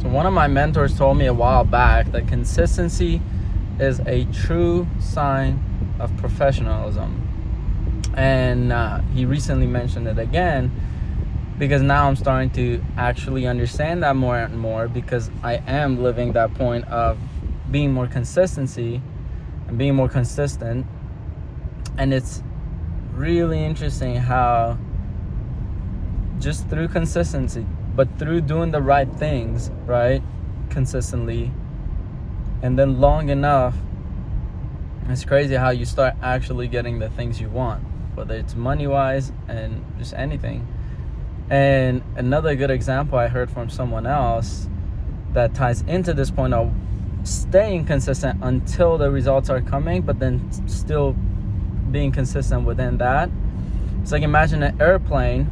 So one of my mentors told me a while back that consistency is a true sign of professionalism. And he recently mentioned it again, because now I'm starting to actually understand that more and more, because I am living that point of being more consistency and being more consistent. And it's really interesting how just through consistency, but through doing the right things, right, consistently, and then long enough, it's crazy how you start actually getting the things you want, whether it's money-wise and just anything. And another good example I heard from someone else that ties into this point of staying consistent until the results are coming, but then still being consistent within that. It's like, imagine an airplane.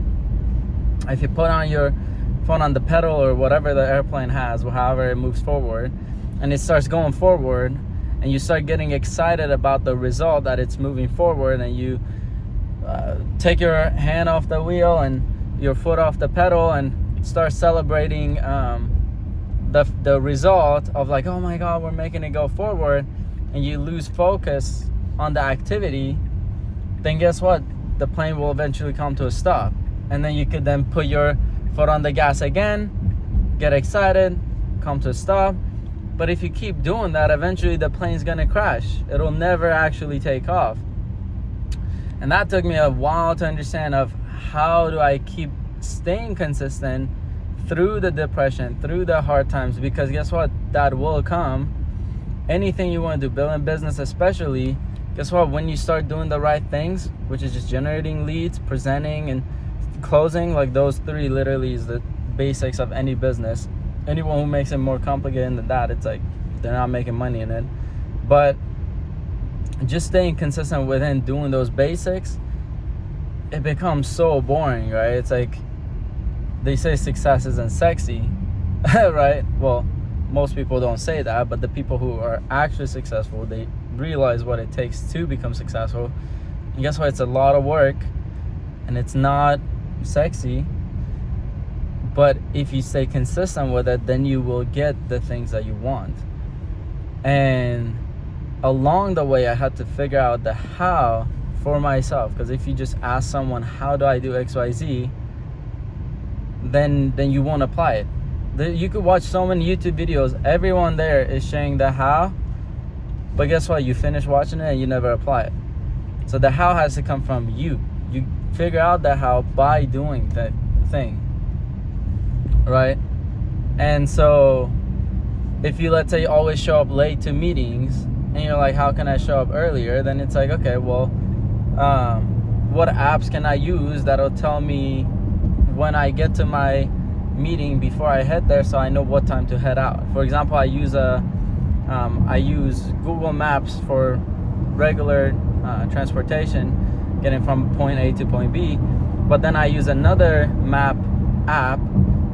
If you put on your phone on the pedal or whatever the airplane has, or however it moves forward, and it starts going forward, and you start getting excited about the result that it's moving forward, and you take your hand off the wheel and your foot off the pedal and start celebrating the result of, like, oh my God, we're making it go forward, and you lose focus on the activity, then guess what? The plane will eventually come to a stop. And then you could then put your foot on the gas again, get excited, come to a stop. But if you keep doing that, eventually the plane's gonna crash. It'll never actually take off. And that took me a while to understand of how do I keep staying consistent through the depression, through the hard times, because guess what? That will come. Anything you want to do, building business especially, guess what? When you start doing the right things, which is just generating leads, presenting, and closing, like those three literally is the basics of any business. Anyone who makes it more complicated than that, it's like they're not making money in it. But just staying consistent within doing those basics, it becomes so boring, right? It's like they say success isn't sexy, right? Well, most people don't say that, but the people who are actually successful, they realize what it takes to become successful. And guess what? It's a lot of work, and it's not sexy. But if you stay consistent with it, then you will get the things that you want. And along the way, I had to figure out the how for myself, because if you just ask someone, how do I do XYZ, then you won't apply it. You could watch so many YouTube videos, everyone there is sharing the how, but guess what? You finish watching it and you never apply it. So the how has to come from you. You figure out the how by doing that thing, right? And so if you, let's say, always show up late to meetings, and you're like, how can I show up earlier? Then it's like, okay, well, what apps can I use that'll tell me when I get to my meeting before I head there, so I know what time to head out? For example, I use Google Maps for regular transportation, getting from point A to point B. But then I use another map app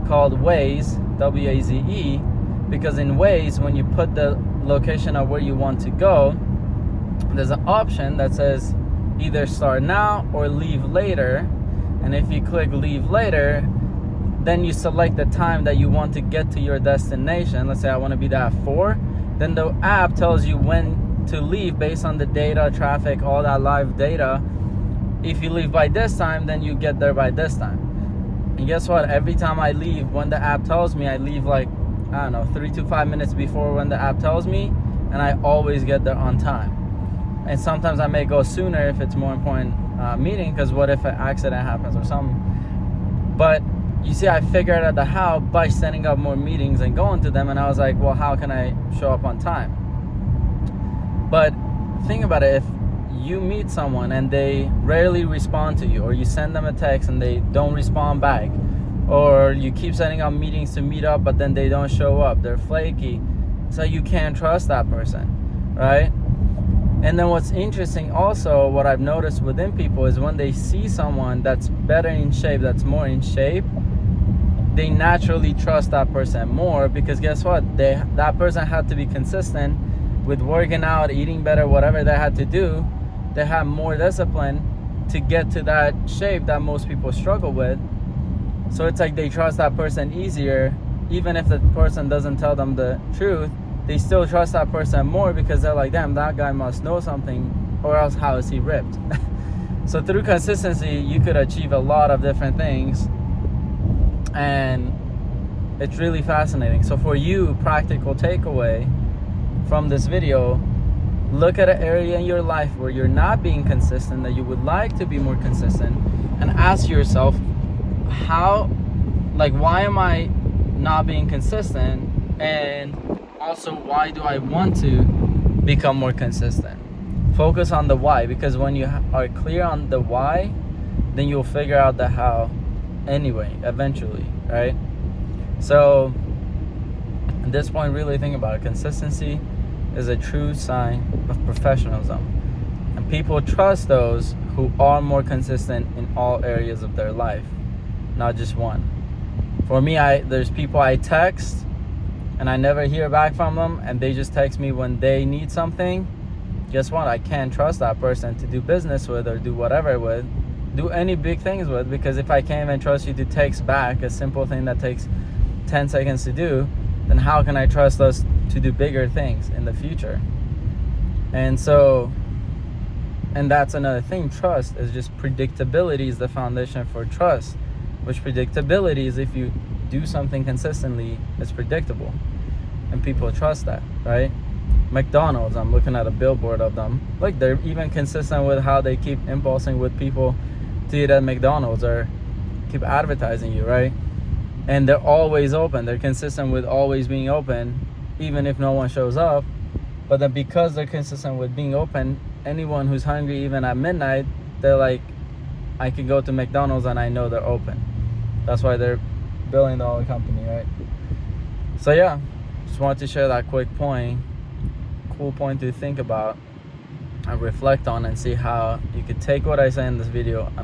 called Waze, W-A-Z-E, because in Waze, when you put the location of where you want to go, there's an option that says either start now or leave later. And if you click leave later, then you select the time that you want to get to your destination. Let's say I want to be there at 4. Then the app tells you when to leave based on the data, traffic, all that live data. If you leave by this time, then you get there by this time. And guess what? Every time I leave, when the app tells me, I leave like, I don't know, 3 to 5 minutes before when the app tells me, and I always get there on time. And sometimes I may go sooner if it's more important meeting, because what if an accident happens or something? But you see, I figured out the how by setting up more meetings and going to them, and I was like, well, how can I show up on time? But think about it. If you meet someone and they rarely respond to you, or you send them a text and they don't respond back, or you keep setting up meetings to meet up but then they don't show up, they're flaky, so you can't trust that person, right? And then what's interesting also, what I've noticed within people, is when they see someone that's better in shape, that's more in shape, they naturally trust that person more, because guess what? That person had to be consistent with working out, eating better, whatever they had to do. They have more discipline to get to that shape that most people struggle with. So it's like they trust that person easier even if the person doesn't tell them the truth, they still trust that person more because they're like, damn, that guy must know something, or else how is he ripped? So through consistency, you could achieve a lot of different things, and it's really fascinating. So for you, practical takeaway from this video, look at an area in your life where you're not being consistent, that you would like to be more consistent, and ask yourself, why am I not being consistent? And also, why do I want to become more consistent? Focus on the why, because when you are clear on the why, then you'll figure out the how anyway, eventually, right? So at this point, really think about it. Consistency is a true sign of professionalism, and people trust those who are more consistent in all areas of their life, not just one. For me, there's people I text and I never hear back from them, and they just text me when they need something. Guess what? I can't trust that person to do business with, or do whatever with, do any big things with, because if I can't even trust you to text back a simple thing that takes 10 seconds to do, then how can I trust us to do bigger things in the future? And that's another thing. Trust is just predictability is the foundation for trust, which predictability is if you do something consistently, it's predictable, and people trust that, right? McDonald's, I'm looking at a billboard of them. Like, they're even consistent with how they keep impulsing with people to eat at McDonald's, or keep advertising you, right? And they're always open. They're consistent with always being open, even if no one shows up. But then because they're consistent with being open, anyone who's hungry, even at midnight, they're like, I can go to McDonald's and I know they're open. That's why they're billion-dollar company, right? So yeah, just wanted to share that quick point. Cool point to think about and reflect on, and see how you could take what I say in this video